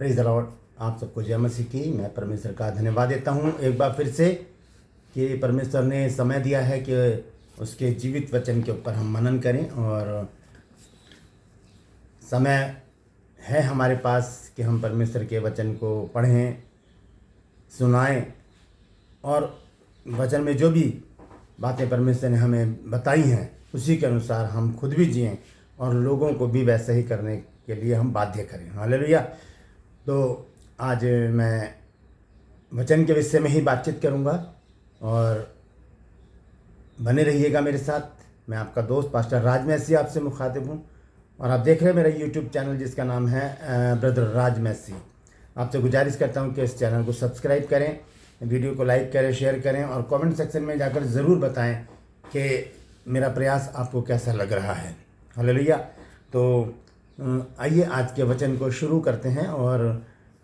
Praise the Lord. आप सबको जय मसीह की। मैं परमेश्वर का धन्यवाद देता हूँ एक बार फिर से कि परमेश्वर ने समय दिया है कि उसके जीवित वचन के ऊपर हम मनन करें, और समय है हमारे पास कि हम परमेश्वर के वचन को पढ़ें, सुनाएं, और वचन में जो भी बातें परमेश्वर ने हमें बताई हैं उसी के अनुसार हम खुद भी जिएं और लोगों को भी वैसे ही करने के लिए हम बाध्य करें। हालेलुया। तो आज मैं वचन के विषय में ही बातचीत करूंगा और बने रहिएगा मेरे साथ। मैं आपका दोस्त पास्टर राज मैसी आपसे मुखातिब हूँ, और आप देख रहे हैं मेरा यूट्यूब चैनल जिसका नाम है ब्रदर राज मैसी। आपसे गुजारिश करता हूँ कि इस चैनल को सब्सक्राइब करें, वीडियो को लाइक करें, शेयर करें, और कमेंट सेक्शन में जाकर ज़रूर बताएं कि मेरा प्रयास आपको कैसा लग रहा है। हालेलुया। तो आइए आज के वचन को शुरू करते हैं। और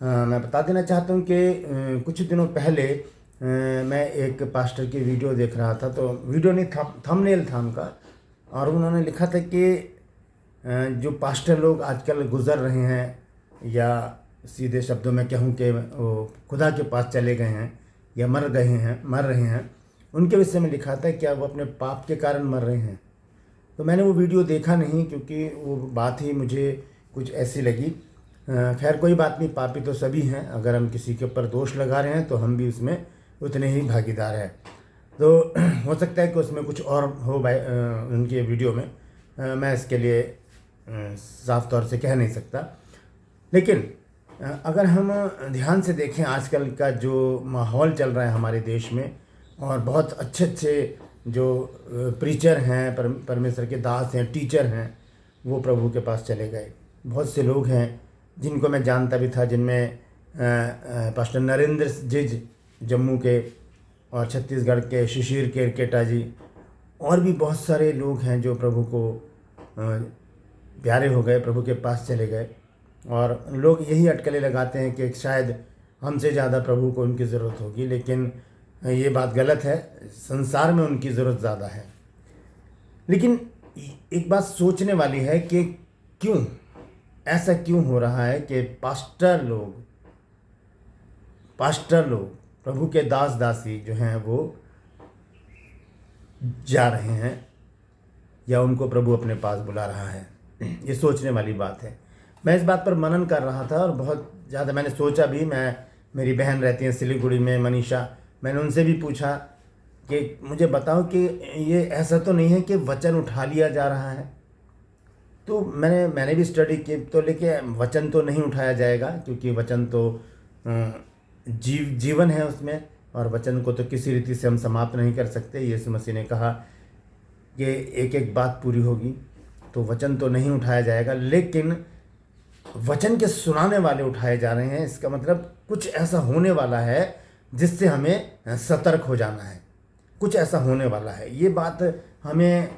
मैं बता देना चाहता हूँ कि कुछ दिनों पहले मैं एक पास्टर की वीडियो देख रहा था। तो वीडियो नहीं, थंबनेल था उनका, और उन्होंने लिखा था कि जो पास्टर लोग आजकल गुज़र रहे हैं, या सीधे शब्दों में कहूँ कि वो खुदा के पास चले गए हैं या मर रहे हैं, उनके विषय में लिखा था क्या वो अपने पाप के कारण मर रहे हैं। तो मैंने वो वीडियो देखा नहीं, क्योंकि वो बात ही मुझे कुछ ऐसी लगी। खैर कोई बात नहीं, पापी तो सभी हैं। अगर हम किसी के ऊपर दोष लगा रहे हैं तो हम भी उसमें उतने ही भागीदार हैं। तो हो सकता है कि उसमें कुछ और हो उनके वीडियो में, मैं इसके लिए साफ तौर से कह नहीं सकता। लेकिन अगर हम ध्यान से देखें आजकल का जो माहौल चल रहा है हमारे देश में, और बहुत अच्छे अच्छे जो प्रीचर हैं, परमेश्वर के दास हैं, टीचर हैं, वो प्रभु के पास चले गए। बहुत से लोग हैं जिनको मैं जानता भी था, जिनमें पास्टर नरेंद्र जिज जम्मू के, और छत्तीसगढ़ के शिशिर केरकेटा जी, और भी बहुत सारे लोग हैं जो प्रभु को प्यारे हो गए, प्रभु के पास चले गए। और लोग यही अटकलें लगाते हैं कि शायद हमसे ज़्यादा प्रभु को उनकी ज़रूरत होगी, लेकिन ये बात गलत है। संसार में उनकी ज़रूरत ज़्यादा है। लेकिन एक बात सोचने वाली है कि ऐसा क्यों हो रहा है कि पास्टर लोग प्रभु के दास दासी जो हैं वो जा रहे हैं, या उनको प्रभु अपने पास बुला रहा है। ये सोचने वाली बात है। मैं इस बात पर मनन कर रहा था, और बहुत ज़्यादा मैंने सोचा भी। मेरी बहन रहती है सिलीगुड़ी में, मनीषा, मैंने उनसे भी पूछा कि मुझे बताओ कि ये ऐसा तो नहीं है कि वचन उठा लिया जा रहा है। तो मैंने भी स्टडी की, तो लेकिन वचन तो नहीं उठाया जाएगा, क्योंकि वचन तो जीवन है उसमें, और वचन को तो किसी रीति से हम समाप्त नहीं कर सकते। यीशु मसीह ने कहा कि एक एक बात पूरी होगी, तो वचन तो नहीं उठाया जाएगा, लेकिन वचन के सुनाने वाले उठाए जा रहे हैं। इसका मतलब कुछ ऐसा होने वाला है जिससे हमें सतर्क हो जाना है। कुछ ऐसा होने वाला है। ये बात हमें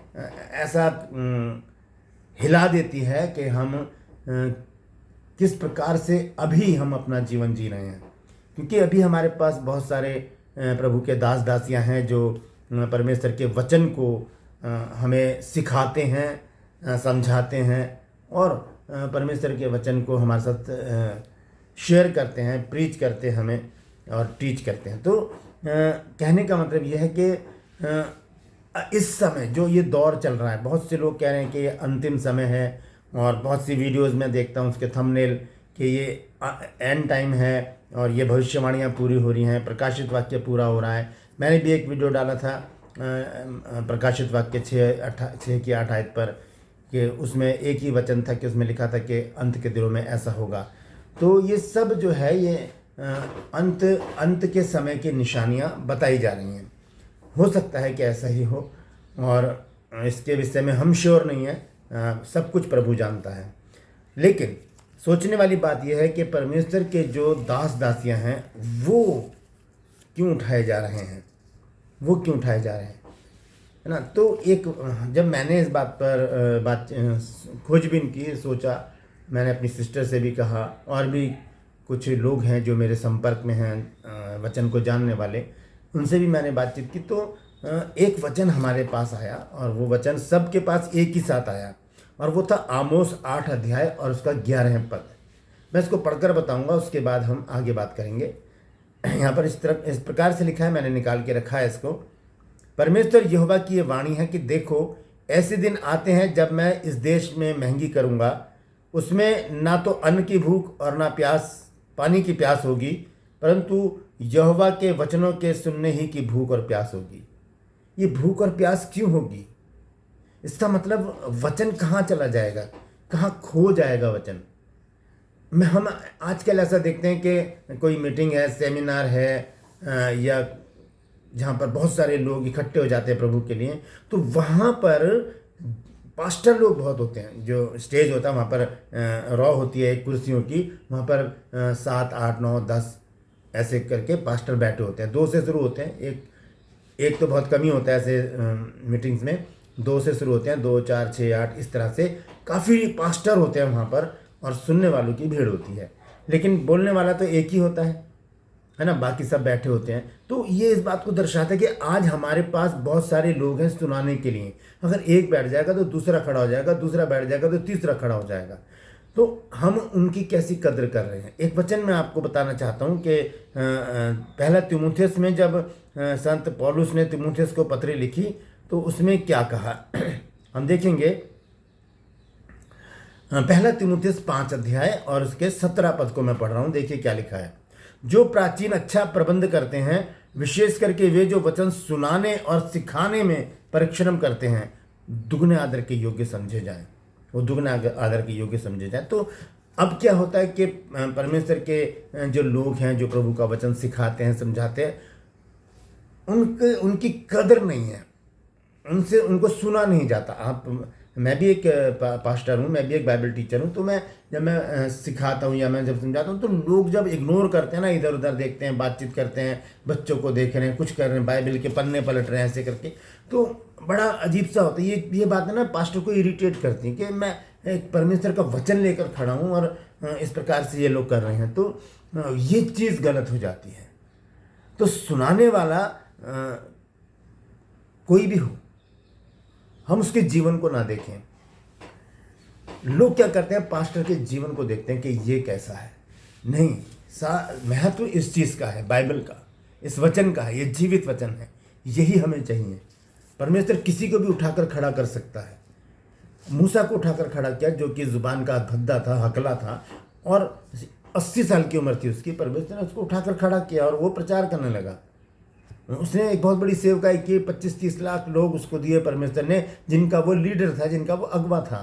ऐसा हिला देती है कि हम किस प्रकार से अभी हम अपना जीवन जी रहे हैं, क्योंकि अभी हमारे पास बहुत सारे प्रभु के दास दासियां हैं जो परमेश्वर के वचन को हमें सिखाते हैं, समझाते हैं, और परमेश्वर के वचन को हमारे साथ शेयर करते हैं, प्रीच करते हैं हमें, और टीच करते हैं। तो कहने का मतलब यह है कि इस समय जो ये दौर चल रहा है, बहुत से लोग कह रहे हैं कि ये अंतिम समय है, और बहुत सी वीडियोस में देखता हूँ उसके थंबनेल कि ये एंड टाइम है, और ये भविष्यवाणियाँ पूरी हो रही हैं, प्रकाशित वाक्य पूरा हो रहा है। मैंने भी एक वीडियो डाला था प्रकाशित वाक्य 6 की 8 आयत पर, कि उसमें एक ही वचन था कि उसमें लिखा था कि अंत के दिनों में ऐसा होगा। तो ये सब जो है ये अंत के समय की निशानियां बताई जा रही हैं। हो सकता है कि ऐसा ही हो, और इसके विषय में हम श्योर नहीं हैं। सब कुछ प्रभु जानता है। लेकिन सोचने वाली बात यह है कि परमेश्वर के जो दास दासियां हैं वो क्यों उठाए जा रहे हैं, है ना। तो जब मैंने इस बात पर खोजबीन की, सोचा, मैंने अपनी सिस्टर से भी कहा, और भी कुछ लोग हैं जो मेरे संपर्क में हैं वचन को जानने वाले, उनसे भी मैंने बातचीत की। तो एक वचन हमारे पास आया, और वो वचन सबके पास एक ही साथ आया, और वो था आमोस 8 अध्याय और उसका 11 पद। मैं इसको पढ़कर बताऊंगा, उसके बाद हम आगे बात करेंगे। यहाँ पर इस प्रकार से लिखा है, मैंने निकाल के रखा है इसको। परमेश्वर यहोवा की ये वाणी है कि देखो ऐसे दिन आते हैं जब मैं इस देश में महंगी करूँगा, उसमें ना तो अन्न की भूख और ना पानी की प्यास होगी, परंतु यहोवा के वचनों के सुनने ही की भूख और प्यास होगी। ये भूख और प्यास क्यों होगी? इसका मतलब वचन कहाँ चला जाएगा, कहाँ खो जाएगा वचन। हम आजकल ऐसा देखते हैं कि कोई मीटिंग है, सेमिनार है, या जहाँ पर बहुत सारे लोग इकट्ठे हो जाते हैं प्रभु के लिए, तो वहाँ पर पास्टर लोग बहुत होते हैं। जो स्टेज होता है वहाँ पर रॉ होती है कुर्सियों की, वहाँ पर 7, 8, 9, 10 ऐसे करके पास्टर बैठे होते हैं। 2 से शुरू होते हैं, एक तो बहुत कम ही होता है ऐसे मीटिंग्स में, 2 से शुरू होते हैं, 2, 4, 6, 8 इस तरह से काफ़ी पास्टर होते हैं वहाँ पर, और सुनने वालों की भीड़ होती है। लेकिन बोलने वाला तो एक ही होता है ना, बाकी सब बैठे होते हैं। तो ये इस बात को दर्शाता है कि आज हमारे पास बहुत सारे लोग हैं सुनाने के लिए। अगर एक बैठ जाएगा तो दूसरा खड़ा हो जाएगा, दूसरा बैठ जाएगा तो तीसरा खड़ा हो जाएगा। तो हम उनकी कैसी कद्र कर रहे हैं। एक वचन मैं आपको बताना चाहता हूँ कि पहला तीमुथियुस में जब संत पौलुस ने तीमुथियुस को पत्री लिखी तो उसमें क्या कहा हम देखेंगे। पहला तीमुथियुस 5 अध्याय और उसके 17 पद को मैं पढ़ रहा हूँ। देखिए क्या लिखा है। जो प्राचीन अच्छा प्रबंध करते हैं, विशेष करके वे जो वचन सुनाने और सिखाने में परिश्रम करते हैं, दुगने आदर के योग्य समझे जाएं। वो दुगने आदर के योग्य समझे जाएं। तो अब क्या होता है कि परमेश्वर के जो लोग हैं, जो प्रभु का वचन सिखाते हैं, समझाते हैं, उनकी कदर नहीं है, उनको सुना नहीं जाता। मैं भी एक पास्टर हूँ, मैं भी एक बाइबल टीचर हूँ। तो जब मैं सिखाता हूँ या मैं जब समझाता हूँ, तो लोग जब इग्नोर करते हैं ना, इधर उधर देखते हैं, बातचीत करते हैं, बच्चों को देख रहे हैं, कुछ कर रहे हैं, बाइबल के पन्ने पलट रहे हैं ऐसे करके, तो बड़ा अजीब सा होता है। ये बात है ना, पास्टर को इरिटेट करती है कि मैं एक परमेश्वर का वचन लेकर खड़ा हूँ और इस प्रकार से ये लोग कर रहे हैं। तो ये चीज़ गलत हो जाती है। तो सुनाने वाला कोई भी हो, हम उसके जीवन को ना देखें। लोग क्या करते हैं, पास्टर के जीवन को देखते हैं कि ये कैसा है। नहीं, महत्व इस चीज़ का है, बाइबल का, इस वचन का है। ये जीवित वचन है, यही हमें चाहिए। परमेश्वर किसी को भी उठाकर खड़ा कर सकता है। मूसा को उठाकर खड़ा किया, जो कि जुबान का भद्दा था, हकला था, और 80 साल की उम्र थी उसकी। परमेश्वर ने उसको उठाकर खड़ा किया और वो प्रचार करने लगा। उसने एक बहुत बड़ी सेवकाई की, 25-30 लाख लोग उसको दिए परमेश्वर ने, जिनका वो लीडर था, जिनका वो अगवा था।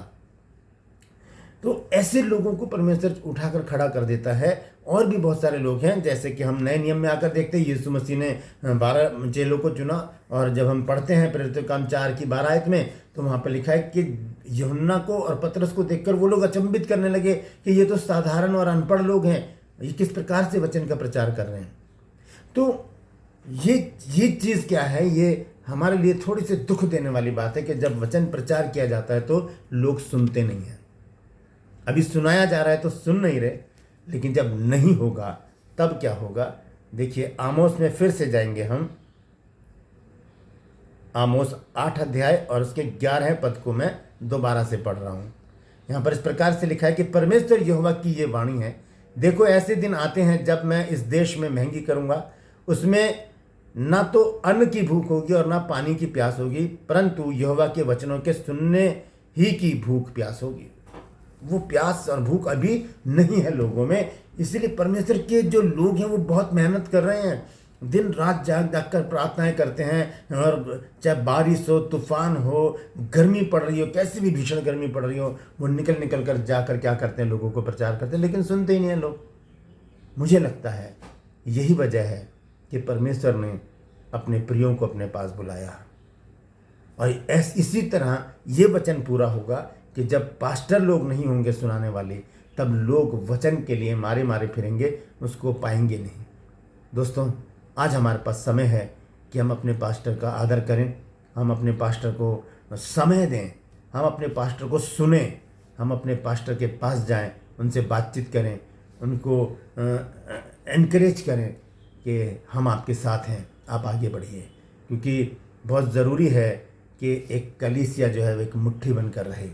तो ऐसे लोगों को परमेश्वर उठाकर खड़ा कर देता है। और भी बहुत सारे लोग हैं, जैसे कि हम नए नियम में आकर देखते हैं, यीशु मसीह ने 12 चेलों को चुना। और जब हम पढ़ते हैं प्रेरितों के काम 4 की 12 आयत में, तो वहाँ पर लिखा है कि यूहन्ना को और पतरस को देखकर वो लोग अचंभित करने लगे कि ये तो साधारण और अनपढ़ लोग हैं, ये किस प्रकार से वचन का प्रचार कर रहे हैं। तो ये चीज़ क्या है, ये हमारे लिए थोड़ी सी दुख देने वाली बात है कि जब वचन प्रचार किया जाता है तो लोग सुनते नहीं हैं। अभी सुनाया जा रहा है तो सुन नहीं रहे, लेकिन जब नहीं होगा तब क्या होगा। देखिए आमोस में फिर से जाएंगे हम। आमोस 8 अध्याय और उसके 11 पद को मैं दोबारा से पढ़ रहा हूँ। यहाँ पर इस प्रकार से लिखा है कि परमेश्वर यहोवा की ये वाणी है, देखो ऐसे दिन आते हैं जब मैं इस देश में महंगी करूँगा, उसमें ना तो अन्न की भूख होगी और ना पानी की प्यास होगी, परंतु यहोवा के वचनों के सुनने ही की भूख प्यास होगी। वो प्यास और भूख अभी नहीं है लोगों में। इसलिए परमेश्वर के जो लोग हैं वो बहुत मेहनत कर रहे हैं, दिन रात जाग कर प्रार्थनाएं करते हैं। और चाहे बारिश हो, तूफान हो, गर्मी पड़ रही हो, कैसी भी भीषण गर्मी पड़ रही हो, वो निकल कर जाकर क्या करते हैं, लोगों को प्रचार करते हैं, लेकिन सुनते ही नहीं हैं लोग। मुझे लगता है यही वजह है कि परमेश्वर ने अपने प्रियों को अपने पास बुलाया। और इसी तरह ये वचन पूरा होगा कि जब पास्टर लोग नहीं होंगे सुनाने वाले, तब लोग वचन के लिए मारे मारे फिरेंगे, उसको पाएंगे नहीं। दोस्तों, आज हमारे पास समय है कि हम अपने पास्टर का आदर करें, हम अपने पास्टर को समय दें, हम अपने पास्टर को सुने, हम अपने पास्टर के पास जाएं, उनसे बातचीत करें, उनको एनकरेज करें कि हम आपके साथ हैं, आप आगे बढ़िए। क्योंकि बहुत ज़रूरी है कि एक कलीसिया जो है वो एक मुट्ठी बनकर रहे।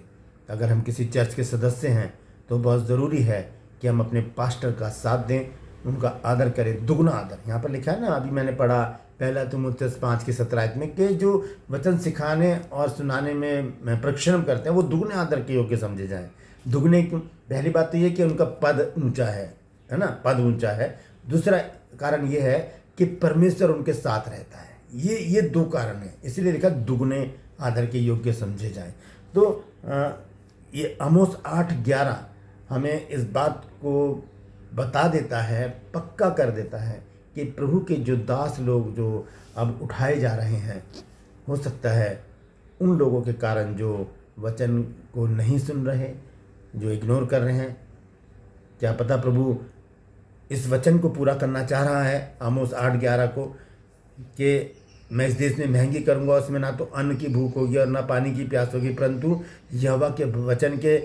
अगर हम किसी चर्च के सदस्य हैं तो बहुत ज़रूरी है कि हम अपने पास्टर का साथ दें, उनका आदर करें, दुगना आदर। यहाँ पर लिखा है ना, अभी मैंने पढ़ा पहला तीमुथियुस 5:17 में, कि जो वचन सिखाने और सुनाने में परिश्रम करते हैं वो दुगने आदर के योग्य समझे जाएं। दुगने क्यों? पहली बात तो ये कि उनका पद ऊंचा है ना, पद ऊंचा है। दूसरा कारण ये है कि परमेश्वर उनके साथ रहता है। ये दो कारण हैं, इसीलिए लिखा दुगने आदर के योग्य समझे जाएं। तो ये आमोस 8:11 हमें इस बात को बता देता है, पक्का कर देता है कि प्रभु के जो दास लोग जो अब उठाए जा रहे हैं, हो सकता है उन लोगों के कारण जो वचन को नहीं सुन रहे, जो इग्नोर कर रहे हैं, क्या पता प्रभु इस वचन को पूरा करना चाह रहा है आमोस 8:11 को, कि मैं इस देश में महंगी करूंगा, उसमें ना तो अन्न की भूख होगी और ना पानी की प्यास होगी, परंतु यहोवा के वचन के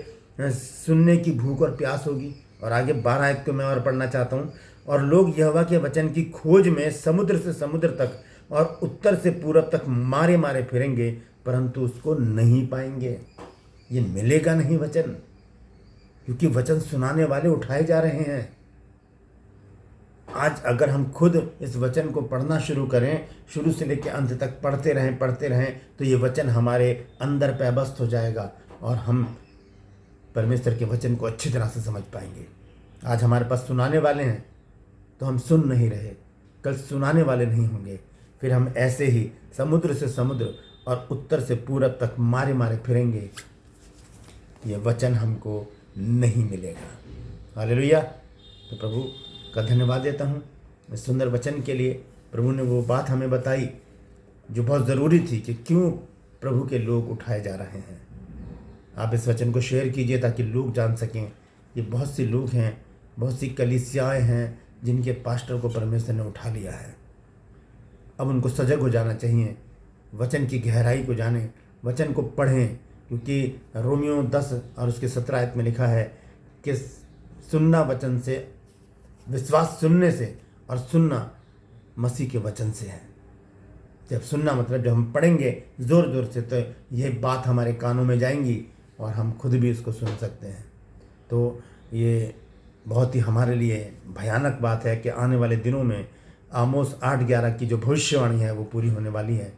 सुनने की भूख और प्यास होगी। और आगे 12 आयत को मैं और पढ़ना चाहता हूँ। और लोग यहोवा के वचन की खोज में समुद्र से समुद्र तक और उत्तर से पूरब तक मारे मारे फिरेंगे, परंतु उसको नहीं पाएंगे। ये मिलेगा नहीं वचन, क्योंकि वचन सुनाने वाले उठाए जा रहे हैं। आज अगर हम खुद इस वचन को पढ़ना शुरू करें, शुरू से लेकर अंत तक पढ़ते रहें, तो ये वचन हमारे अंदर पैबस्त हो जाएगा और हम परमेश्वर के वचन को अच्छी तरह से समझ पाएंगे। आज हमारे पास सुनाने वाले हैं तो हम सुन नहीं रहे, कल सुनाने वाले नहीं होंगे, फिर हम ऐसे ही समुद्र से समुद्र और उत्तर से पूरब तक मारे मारे फिरेंगे, ये वचन हमको नहीं मिलेगा। हालेलुया। तो प्रभु का धन्यवाद देता हूँ इस सुंदर वचन के लिए। प्रभु ने वो बात हमें बताई जो बहुत ज़रूरी थी कि क्यों प्रभु के लोग उठाए जा रहे हैं। आप इस वचन को शेयर कीजिए ताकि लोग जान सकें कि बहुत सी लोग हैं, बहुत सी कलीसियाएँ हैं जिनके पास्टर को परमेश्वर ने उठा लिया है। अब उनको सजग हो जाना चाहिए, वचन की गहराई को जानें, वचन को पढ़ें, क्योंकि रोमियो 10 और उसके 17 आयत में लिखा है कि सुनना वचन से, विश्वास सुनने से, और सुनना मसीह के वचन से है। जब सुनना मतलब जब हम पढ़ेंगे ज़ोर ज़ोर से, तो ये बात हमारे कानों में जाएंगी और हम खुद भी इसको सुन सकते हैं। तो ये बहुत ही हमारे लिए भयानक बात है कि आने वाले दिनों में आमोस 8:11 की जो भविष्यवाणी है वो पूरी होने वाली है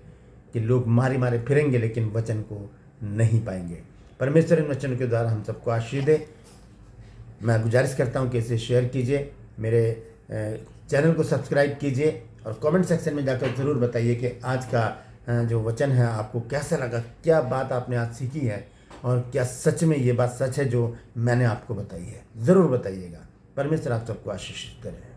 कि लोग मारे मारे फिरेंगे लेकिन वचन को नहीं पाएंगे। परमेश्वर इन वचन के द्वारा हम सबको आशीष दे। मैं गुजारिश करता हूँ कि इसे शेयर कीजिए, मेरे चैनल को सब्सक्राइब कीजिए और कमेंट सेक्शन में जाकर ज़रूर बताइए कि आज का जो वचन है आपको कैसा लगा, क्या बात आपने आज सीखी है और क्या सच में ये बात सच है जो मैंने आपको बताई है। ज़रूर बताइएगा। परमेश्वर आप सबको आशीष करे।